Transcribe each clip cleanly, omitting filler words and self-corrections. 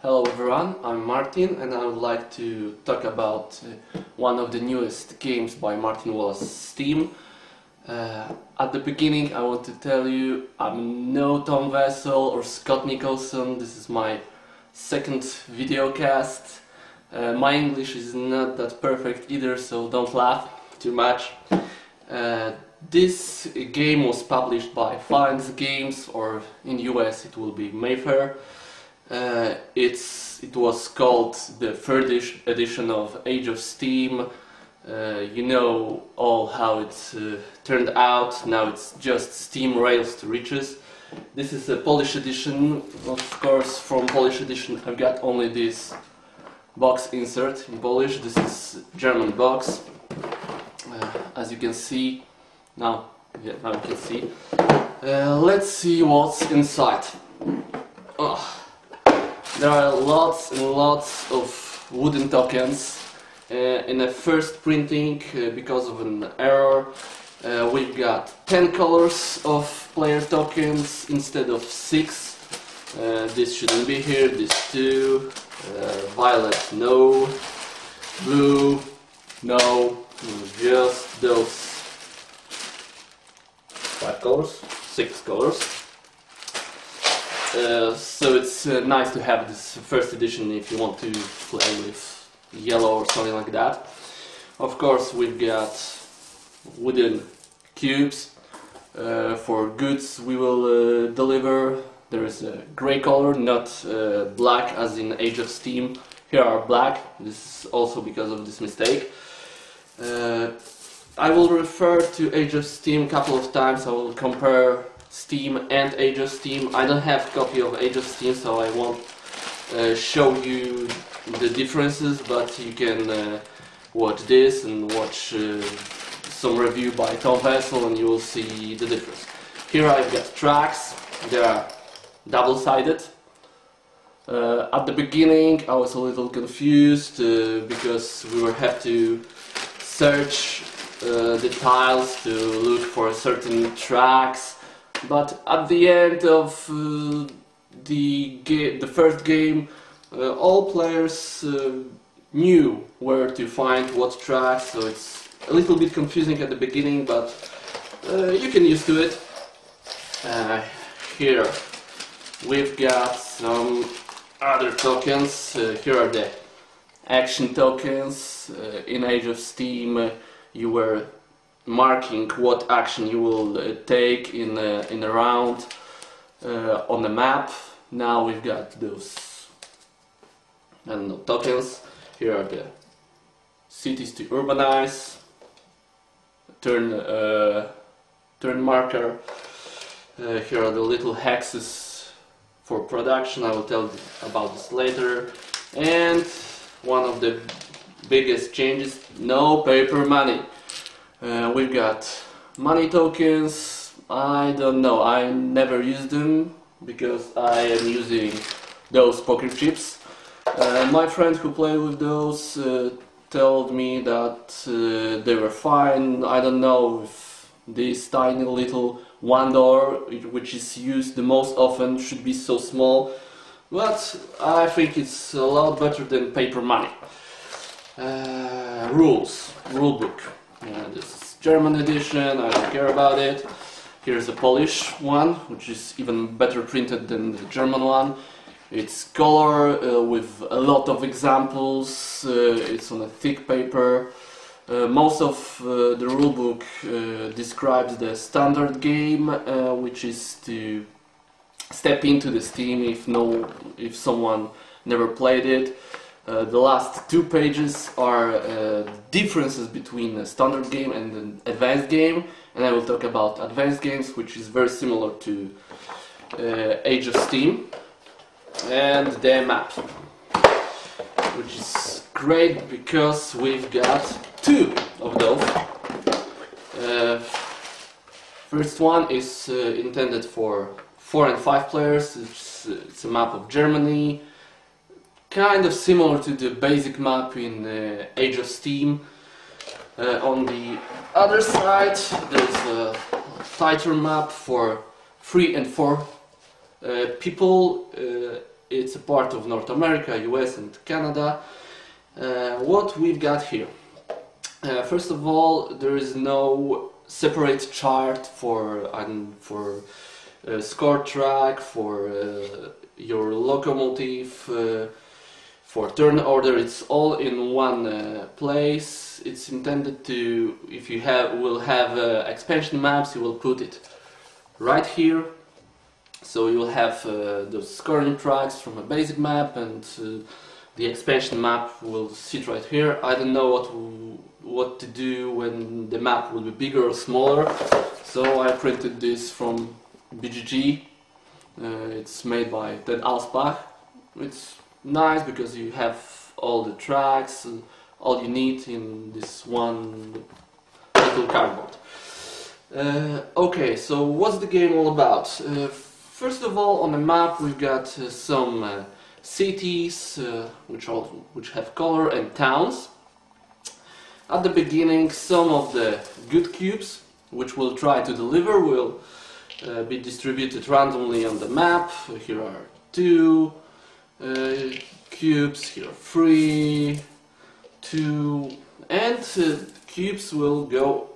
Hello everyone, I'm Martin and I would like to talk about one of the newest games by Martin Wallace, Steam. At the beginning I want to tell you I'm no Tom Vessel or Scott Nicholson. This is my second video cast. My English is not that perfect either, so don't laugh too much. This game was published by Finds Games, or in the US it will be Mayfair. It was called the third edition of Age of Steam. You know all how it turned out. Now it's just Steam Rails to Riches. This is a Polish edition. Of course, from Polish edition I've got only this box insert in Polish. This is German box. As you can see, now you can see. Let's see what's inside. There are lots and lots of wooden tokens. In the first printing, because of an error, we've got 10 colors of player tokens instead of 6. This shouldn't be here, this too. Violet, no. Blue, no. Just those 5 colors, 6 colors. So it's nice to have this first edition if you want to play with yellow or something like that. Of course, we've got wooden cubes for goods we will deliver. There is a grey color, not black as in Age of Steam. Here are black. This is also because of this mistake. I will refer to Age of Steam a couple of times. I will compare Steam and Age of Steam. I don't have a copy of Age of Steam, so I won't show you the differences, but you can watch this and watch some review by Tom Vessel and you will see the difference. Here I've got tracks. They are double-sided. At the beginning I was a little confused because we will have to search the tiles to look for certain tracks. But at the end of the first game, all players knew where to find what tracks, so it's a little bit confusing at the beginning, but you can used to it. Here we've got some other tokens. Here are the action tokens. In Age of Steam you were marking what action you will take in a round on the map. Now we've got those, I don't know, tokens. Here are the cities to urbanize, turn marker. Here are the little hexes for production. I will tell you about this later. And one of the biggest changes: no paper money. We've got money tokens. I don't know, I never used them because I am using those poker chips. My friend who played with those told me that they were fine. I don't know if this tiny little $1, which is used the most often, should be so small, but I think it's a lot better than paper money. Rulebook. This is German edition, I don't care about it. Here's a Polish one, which is even better printed than the German one. It's color with a lot of examples. It's on a thick paper. Most of the rulebook describes the standard game, which is to step into the Steam if someone never played it. The last 2 pages are differences between the standard game and the advanced game, and I will talk about advanced games, which is very similar to Age of Steam. And the map, which is great because we've got 2 of those. First one is intended for 4 and 5 players. It's a map of Germany, kind of similar to the basic map in Age of Steam. On the other side there's a tighter map for 3 and 4 people. it's a part of North America, US and Canada. What we've got here. First of all, there is no separate chart for score track, for your locomotive, for turn order. It's all in one place. It's intended to, if you will have expansion maps, you will put it right here. So you'll have those scoring tracks from a basic map, and the expansion map will sit right here. I don't know what to do when the map will be bigger or smaller, so I printed this from BGG. It's made by Ted Alspach. It's nice because you have all the tracks, all you need in this one little cardboard. Okay, so what's the game all about? First of all, on the map we've got some cities which have color, and towns. At the beginning, some of the good cubes which we'll try to deliver will be distributed randomly on the map. Here are 2 cubes, here are 3, 2, and cubes will go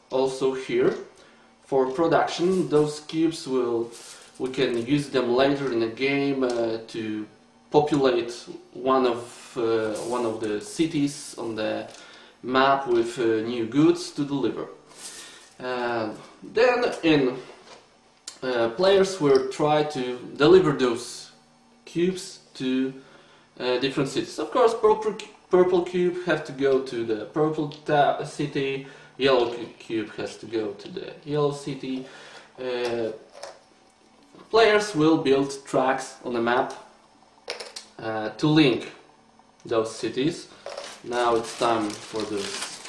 also here for production. Those cubes we can use them later in a game to populate one of the cities on the map with new goods to deliver. Then players will try to deliver those cubes to different cities. Of course, purple cube have to go to the purple city, yellow cube has to go to the yellow city. Players will build tracks on the map to link those cities. Now it's time for this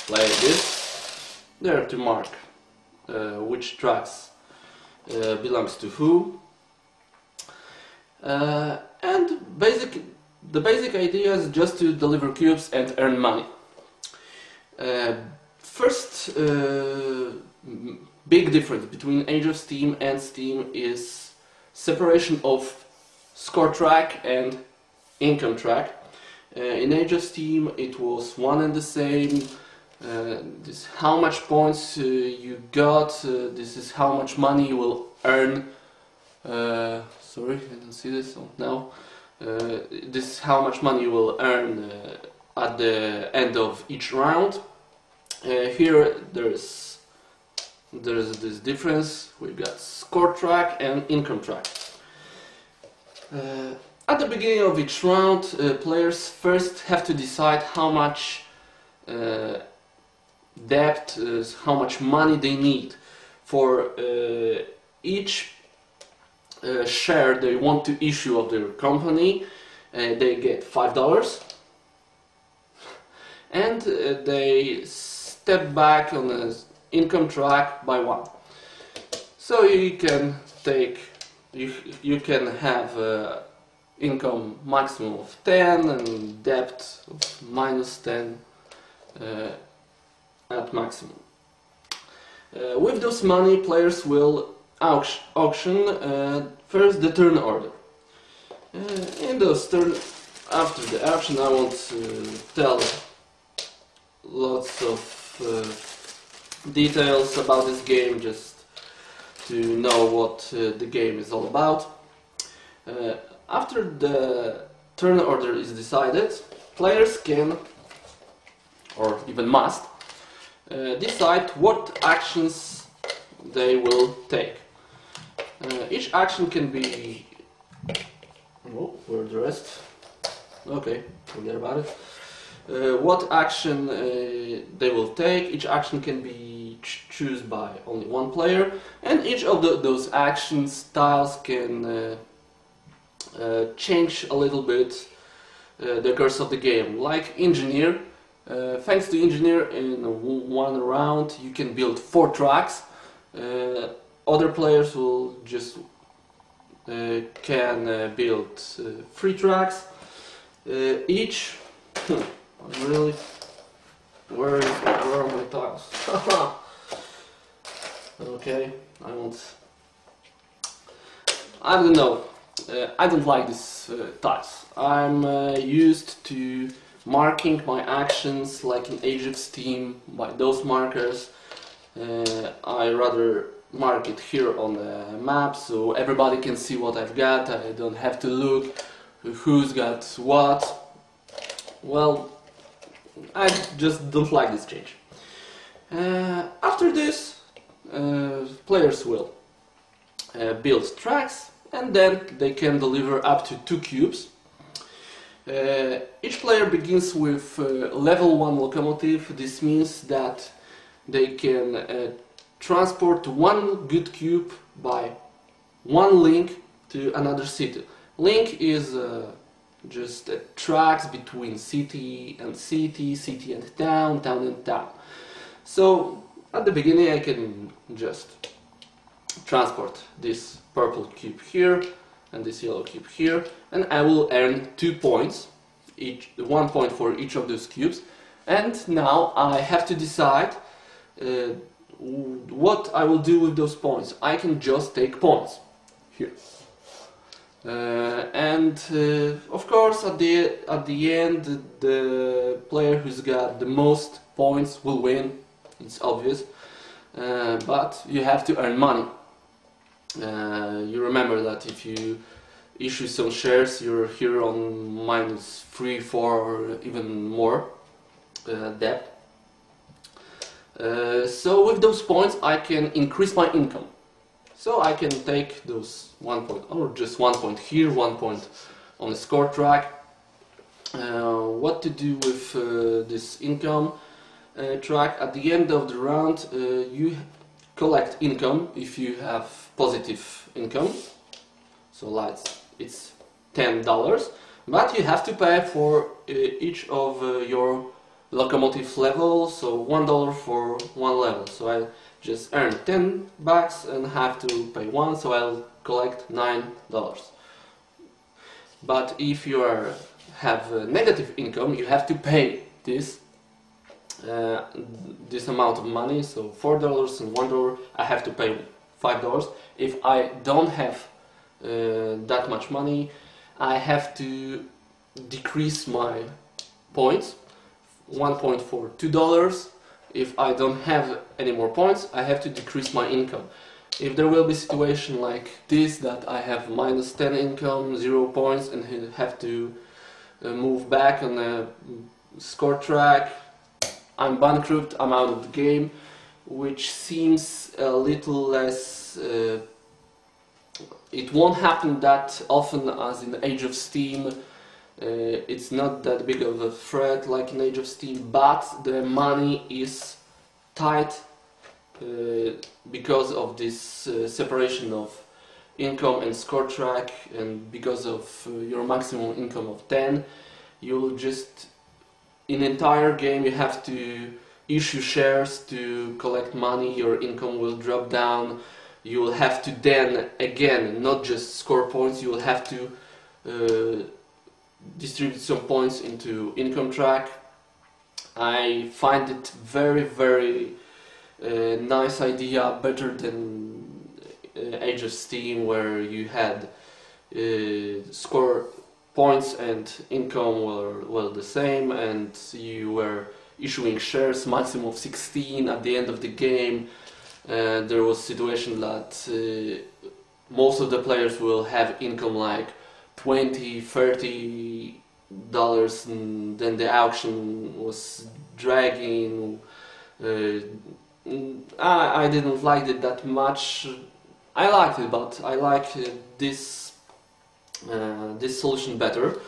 play this. There to mark which tracks belongs to who. And the basic idea is just to deliver cubes and earn money. First big difference between Age of Steam and Steam is separation of score track and income track. In Age of Steam it was one and the same. This is how much points you got, this is how much money you will earn. Sorry, I don't see this. Oh, no. This is how much money you will earn at the end of each round. Here there's this difference. We've got score track and income track. At the beginning of each round, players first have to decide how much debt, how much money they need for each share they want to issue of their company. They get $5, and they step back on the income track by 1. So you can take, you can have income maximum of 10 and debt of -10 at maximum. With those money, players will auction first the turn order. In those after the auction, I won't tell lots of details about this game, just to know what the game is all about. After the turn order is decided, players can, or even must, decide what actions they will take. Each action can be... Oh, where's the rest? Okay, forget about it. What action they will take. Each action can be chosen by only one player, and each of those action styles can change a little bit the course of the game. Like Engineer, thanks to Engineer, in one round you can build 4 tracks. Other players will just can build 3 tracks each. Really? Where are my tiles? Okay, I don't know. I don't like these tiles. I'm used to marking my actions like in Age of Steam by those markers. I rather mark it here on the map so everybody can see what I've got. I don't have to look who's got what. Well, I just don't like this change. After this, players will build tracks, and then they can deliver up to 2 cubes. Each player begins with level 1 locomotive. This means that they can transport 1 good cube by 1 link to another city. Link is just tracks between city and city, city and town, town and town. So at the beginning I can just transport this purple cube here and this yellow cube here, and I will earn 2 points, 1 point for each of those cubes. And now I have to decide what I will do with those points. I can just take points here. Of course, at the end, the player who's got the most points will win. It's obvious, but you have to earn money. You remember that if you issue some shares, you're here on -3, 4, or even more debt. So with those points, I can increase my income. So I can take those 1 point, or just 1 point here, 1 point on the score track. What to do with this income track? At the end of the round, you collect income if you have positive income. So it's $10, but you have to pay for each of your locomotive levels. So $1 for 1 level. So I just earn $10 and have to pay 1, so I'll collect $9. But if you have negative income, you have to pay this amount of money, so $4 and $1. I have to pay $5. If I don't have that much money, I have to decrease my points. 1 point for $2. If I don't have any more points, I have to decrease my income. If there will be a situation like this, that I have -10 income, 0 points, and have to move back on the score track, I'm bankrupt, I'm out of the game, which seems a little less... it won't happen that often as in Age of Steam. It's not that big of a threat like in Age of Steam, but the money is tight because of this separation of income and score track, and because of your maximum income of 10, you'll just, in entire game, you have to issue shares to collect money. Your income will drop down. You will have to then, again, not just score points, you will have to distribute some points into income track. I find it very, very nice idea, better than Age of Steam, where you had score points and income were the same, and you were issuing shares, maximum of 16 at the end of the game. There was a situation that most of the players will have income like $20, $30, and then the auction was dragging. I didn't like it that much. I liked it, but I like this solution better.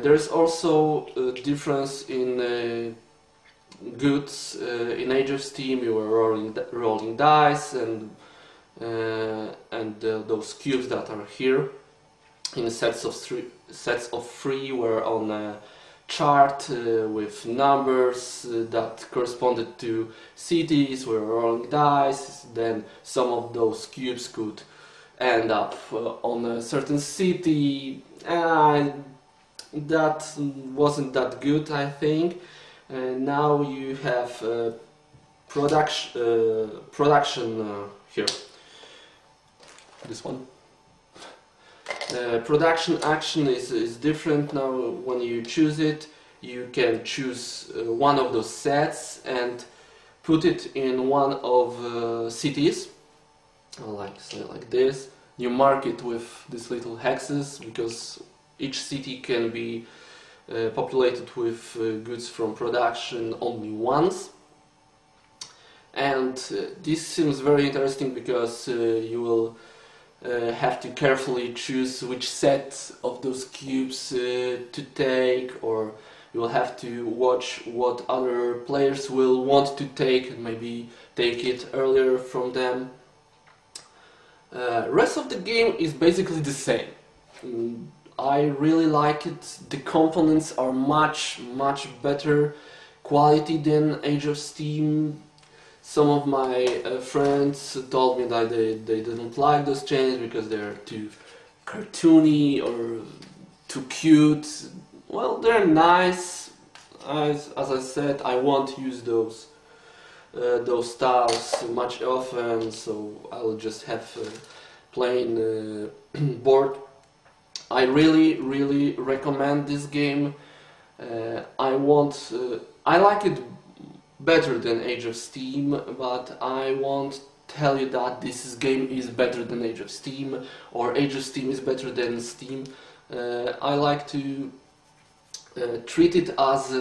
There's also a difference in goods. In Age of Steam, you were rolling dice, and those cubes that are here in sets of three were on a chart with numbers that corresponded to cities. We were rolling dice. Then some of those cubes could end up on a certain city. That wasn't that good, I think. Now you have production here. This one. Production action is different now. When you choose it, you can choose one of those sets and put it in one of cities, like say like this. You mark it with these little hexes because each city can be populated with goods from production only once. And this seems very interesting because you will have to carefully choose which set of those cubes to take, or you will have to watch what other players will want to take and maybe take it earlier from them. Rest of the game is basically the same. I really like it. The components are much better quality than Age of Steam. Some of my friends told me that they didn't like those chains because they're too cartoony or too cute. Well, they're nice. As I said, I won't use those styles much often, so I'll just have plain board. I really recommend this game. I like it better than Age of Steam, but I won't tell you that this game is better than Age of Steam or Age of Steam is better than Steam. I like to treat it as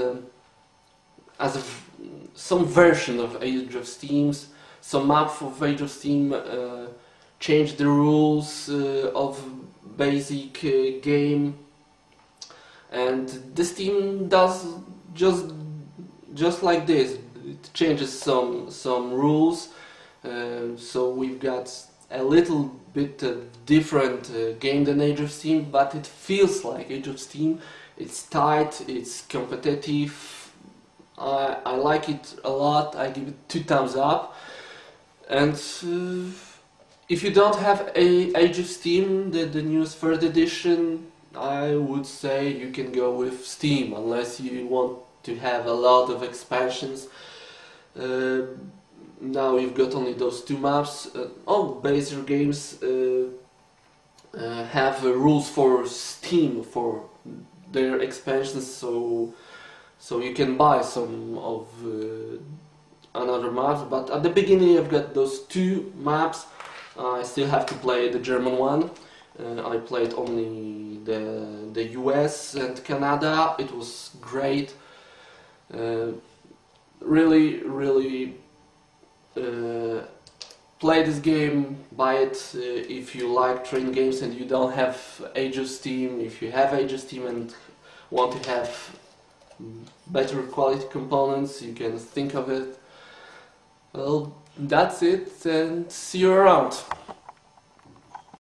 some version of Age of Steam's. Some map of Age of Steam change the rules of basic game, and the Steam does just like this. It changes some rules, so we've got a little bit different game than Age of Steam, but it feels like Age of Steam. It's tight, it's competitive. I like it a lot. I give it 2 thumbs up. And if you don't have Age of Steam, the newest 3rd edition, I would say you can go with Steam, unless you want to have a lot of expansions. Now you've got only those 2 maps. All basic games have rules for Steam for their expansions, so you can buy some of another maps. But at the beginning I've got those 2 maps. I still have to play the German one. I played only the US and Canada. It was great. Really play this game, buy it if you like train games and you don't have Age of Steam. If you have Age of Steam and want to have better quality components, you can think of it. Well, that's it, and see you around.